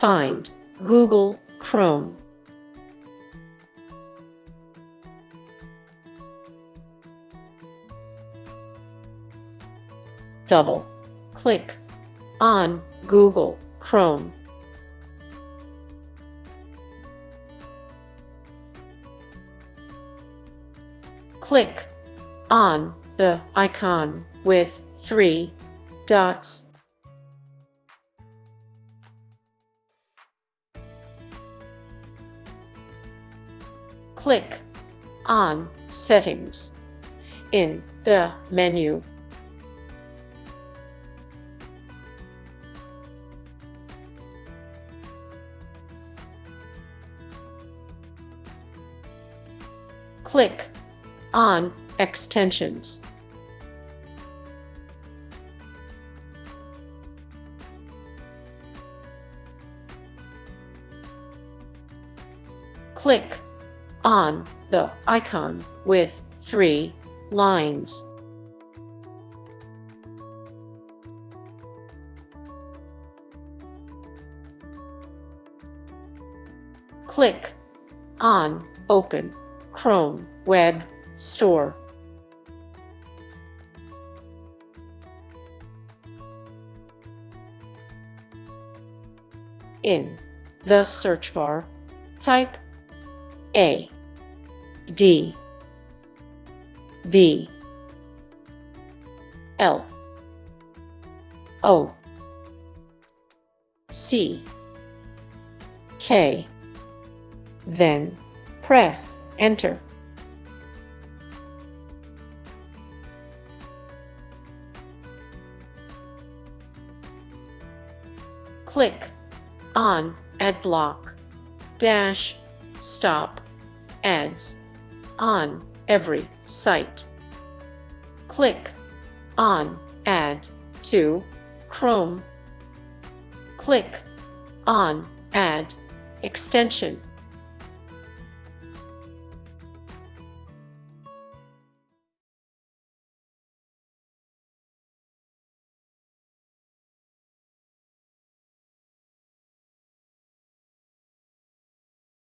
Find Google Chrome. Double-click on Google Chrome. Click on the icon with 3 dots. Click on Settings in the menu. Click on Extensions. Click on the icon with 3 lines. Click on Open Chrome Web Store. In the search bar, type AdBlock. Then press Enter. Click on AdBlock - stop ads on every site. Click on Add to Chrome. Click on Add extension